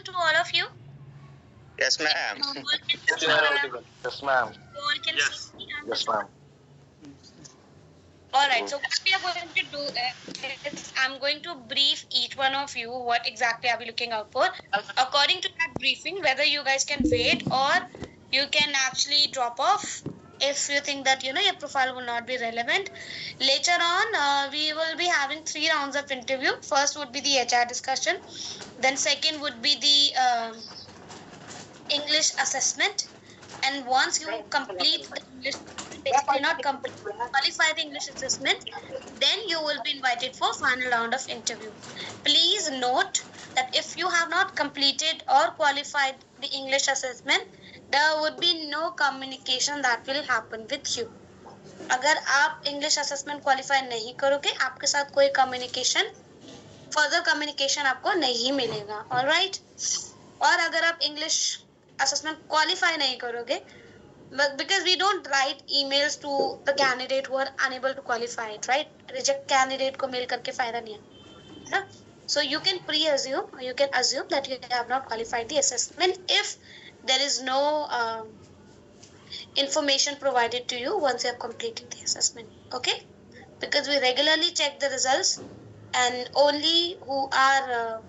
audible to all of you? Yes, ma'am. Yes, ma'am. You all can see me? Yes, ma'am. Alright, so what we are going to do is I'm going to brief each one of you what exactly are we looking out for. According to that briefing, whether you guys can wait or you can actually drop off if you think that your profile will not be relevant. Later on, we will be having 3 rounds of interview. First would be the HR discussion. Then second would be the English assessment. And once you complete the English, basically not complete, qualify the English assessment, then you will be invited for final round of interview. Please note that if you have not completed or qualified the English assessment, there would be no communication that will happen with you. अगर आप English assessment qualify नहीं करोगे, आपके साथ कोई communication, further communication आपको नहीं मिलेगा, all right? और अगर आप English assessment qualify नहीं करोगे, but because we don't write emails to the candidate who are unable to qualify it, right? Reject candidate को mail करके फायदा नहीं है, so you can pre-assume, you can assume that you have not qualified the assessment if there is no information provided to you once you have completed the assessment, okay? Because we regularly check the results, and only who have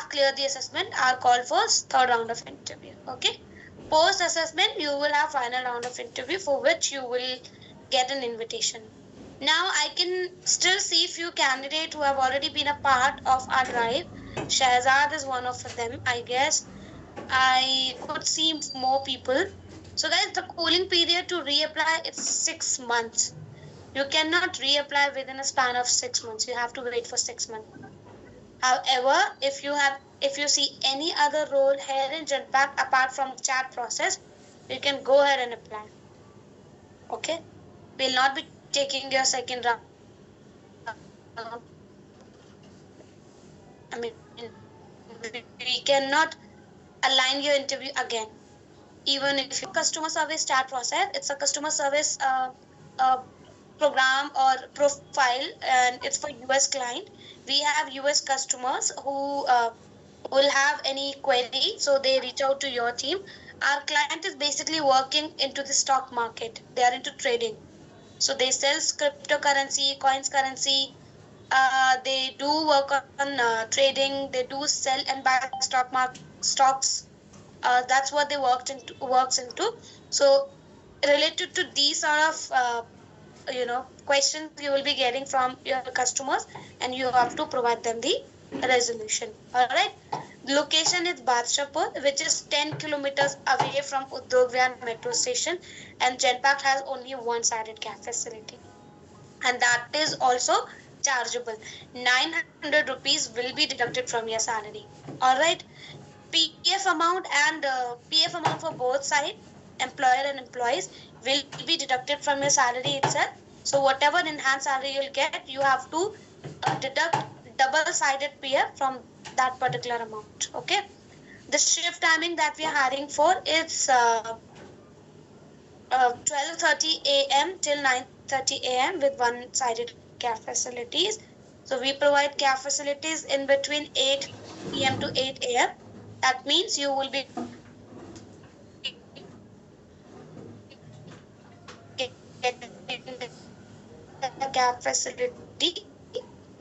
cleared the assessment are called for third round of interview, okay? Post assessment, you will have final round of interview for which you will get an invitation. Now I can still see few candidates who have already been a part of our drive. Shahzad is one of them, I guess. I could see more people. So guys, the cooling period to reapply is 6 months. You cannot reapply within a span of 6 months. You have to wait for 6 months. However, if you see any other role here in Genpact apart from chat process, you can go ahead and apply. Okay? We'll not be taking your second round. I mean, we cannot align your interview again. Even if you customer service chat process, it's a customer service program or profile, and it's for US client. We have US customers who will have any query, so they reach out to your team. Our client is basically working into the stock market. They are into trading, so they sell cryptocurrency, coins, currency. They do work on trading. They do sell and buy stocks. That's what they works into. So related to these sort of questions you will be getting from your customers, and you have to provide them the resolution. All right. Location is Badshapur, which is 10 kilometers away from Udyog Vihar metro station, and Genpact has only one-sided cab facility, and that is also chargeable. 900 rupees will be deducted from your salary. All right. PF amount for both sides, employer and employees, will be deducted from your salary itself. So whatever enhanced salary you'll get, you have to deduct double-sided PF from that particular amount. Okay. The shift timing that we are hiring for is 12:30 a.m. till 9:30 a.m. with one-sided cab facilities. So we provide cab facilities in between 8 p.m. to 8 a.m. That means you will be getting the cab facility,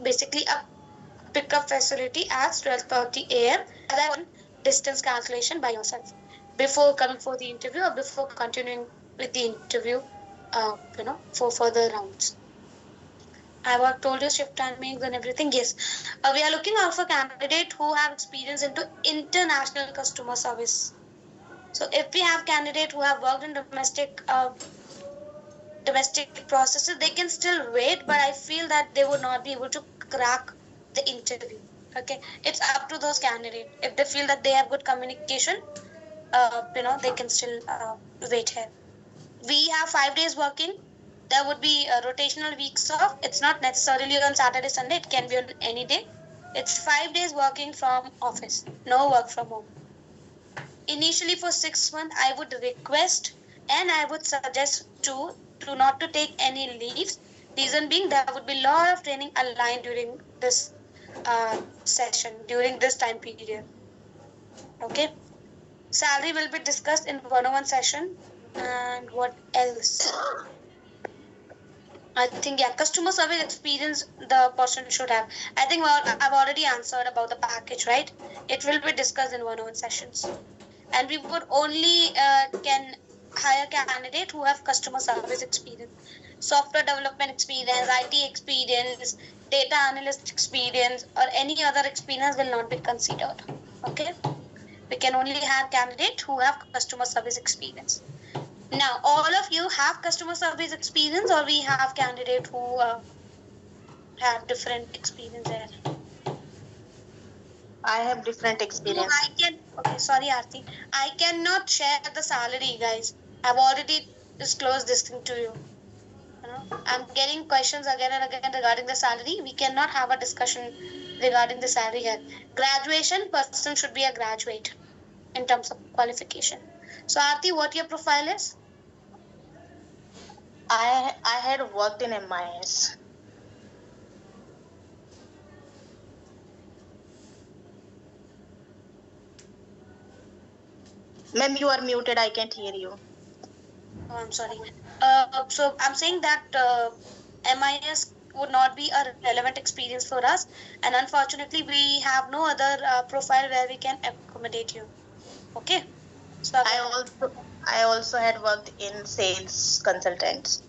basically a pickup facility at 12:30 a.m. That distance calculation by yourself before coming for the interview or before continuing with the interview, for further rounds. I have told you shift timings and everything. Yes, we are looking out for candidates who have experience into international customer service. So if we have candidates who have worked in domestic processes, they can still wait, but I feel that they would not be able to crack the interview. Okay, it's up to those candidates. If they feel that they have good communication, they can still wait here. We have 5 days working. There would be rotational weeks off. It's not necessarily on Saturday, Sunday. It can be on any day. It's 5 days working from office. No work from home. Initially for 6 months, I would request and I would suggest to not to take any leaves. Reason being, there would be a lot of training aligned during this session during this time period. Okay. Salary will be discussed in one-on-one session. And what else? I think, yeah, customer service experience the person should have. I think I've already answered about the package, right? It will be discussed in one-on-one sessions. And we would only can hire candidate who have customer service experience, software development experience, IT experience, data analyst experience, or any other experience will not be considered. Okay? We can only have candidate who have customer service experience. Now, all of you have customer service experience, or we have candidate who have different experience there? I have different experience. Okay, sorry, Aarti. I cannot share the salary, guys. I've already disclosed this thing to you. I'm getting questions again and again regarding the salary. We cannot have a discussion regarding the salary here. Graduation, person should be a graduate in terms of qualification. So, Aarti, what your profile is? I had worked in MIS. Ma'am, you are muted. I can't hear you. Oh, I'm sorry. So I'm saying that MIS would not be a relevant experience for us, and unfortunately, we have no other profile where we can accommodate you. Okay. So I also had worked in sales consultants.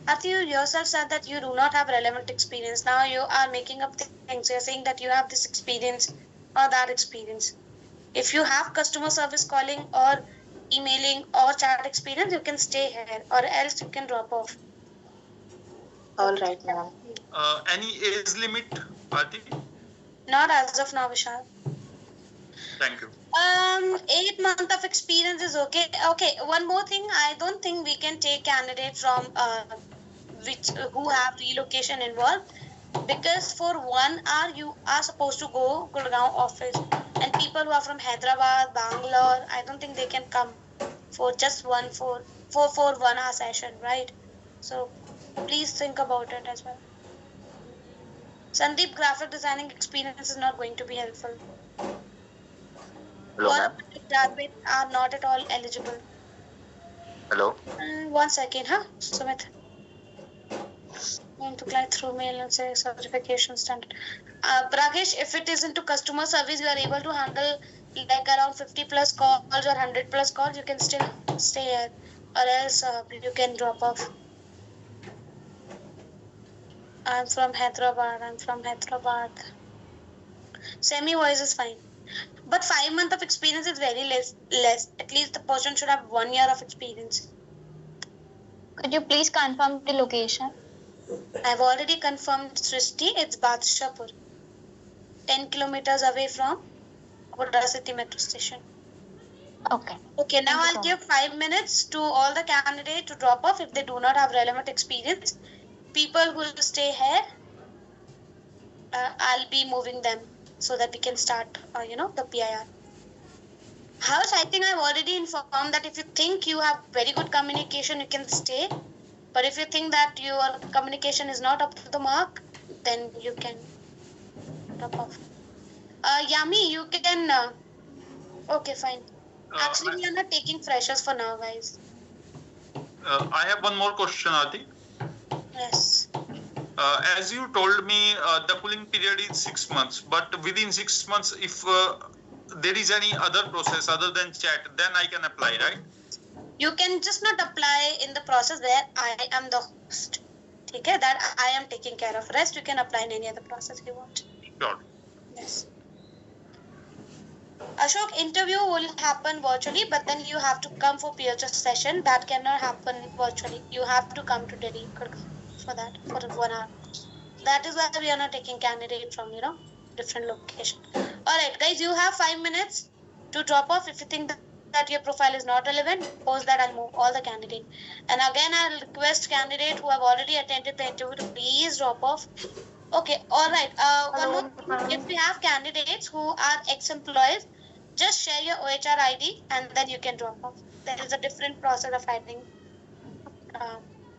Aarti, you yourself said that you do not have relevant experience. Now you are making up things. You're saying that you have this experience or that experience. If you have customer service calling or emailing or chat experience, you can stay here, or else you can drop off. All right, ma'am. Any age limit, Aarti? Not as of now, Vishal. Thank you. 8 months of experience is okay. Okay, one more thing. I don't think we can take candidates from who have relocation involved, because for 1 hour you are supposed to go Gurgaon office, and people who are from Hyderabad, Bangalore, I don't think they can come for just for 1 hour session, right? So please think about it as well. Sandeep, graphic designing experience is not going to be helpful. Hello, ma'am. Graduates are not at all eligible. Hello. 1 second, huh, Sumit? Going to click through mail and say certification standard. Pragesh, if it is into customer service, you are able to handle like around 50 plus calls or 100 plus calls, you can still stay here, or else you can drop off. I'm from Hyderabad. Semi voice is fine. But 5 months of experience is very less. At least the person should have 1 year of experience. Could you please confirm the location? I've already confirmed Srishti. It's Badshapur, 10 kilometers away from Hurda City metro station. Okay. Okay, now I'll give 5 minutes to all the candidates to drop off if they do not have relevant experience. People who will stay here, I'll be moving them so that we can start, the PIR. House, I think I've already informed that if you think you have very good communication, you can stay. But if you think that your communication is not up to the mark, then you can drop off. Yami, you can. Okay, fine. Actually, we are not taking freshers for now, guys. I have one more question, Aarti. Yes. As you told me, the cooling period is 6 months, but within 6 months, if there is any other process other than chat, then I can apply, right? You can just not apply in the process where I am the host. Okay, that I am taking care of. Rest you can apply in any other process you want. Sure. Yes. Ashok, interview will happen virtually, but then you have to come for PHS session. That cannot happen virtually. You have to come to Delhi for that, for 1 hour. That is why we are not taking candidate from, different location. Alright, guys, you have 5 minutes to drop off. If you think that your profile is not relevant, post that, I'll move all the candidates. And again, I'll request candidates who have already attended the interview to please drop off. Okay, alright. One more thing. If we have candidates who are ex-employees, just share your OHR ID and then you can drop off. There is a different process of adding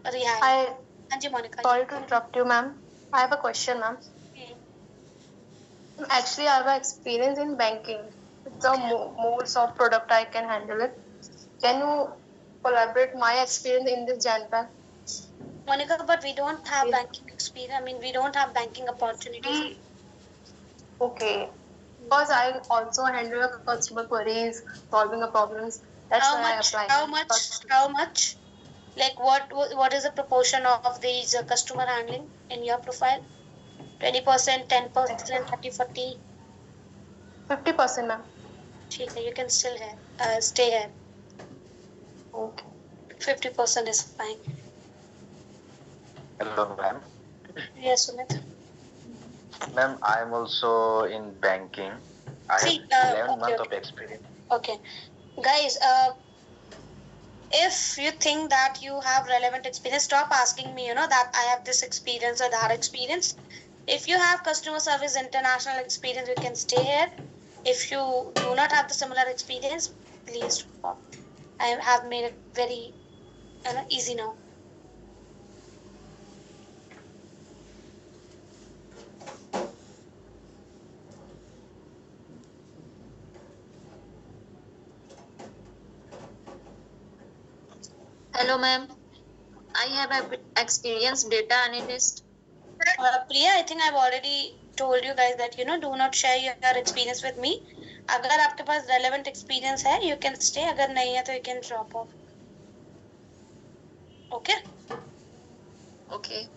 rehire. Sorry to interrupt you, ma'am. I have a question, ma'am. Actually, I have experience in banking. It's the most of product I can handle it. Can you collaborate my experience in this Genpact? Monica, but we don't have Yes. banking experience. I mean, we don't have banking opportunities. Okay. Because I also handle customer queries, solving the problems. That's How why I much? applied. How much? How much? Like what is the proportion of these customer handling in your profile? 20%, 10%, 30, 40. 50%, ma'am. Okay, you can still stay here. Okay. 50% is fine. Hello, ma'am. Yes, Sumit. Ma'am, I am also in banking. I have See, 11 okay, months okay. of experience. Okay. Guys, if you think that you have relevant experience, stop asking me, that I have this experience or that experience. If you have customer service international experience, you can stay here. If you do not have the similar experience, please stop. I have made it very easy now. Hello, ma'am. I have experience data analyst. Priya, I think I've already told you guys that do not share your experience with me. अगर आपके पास relevant experience है, you can stay. अगर नहीं है तो you can drop off. Okay? Okay.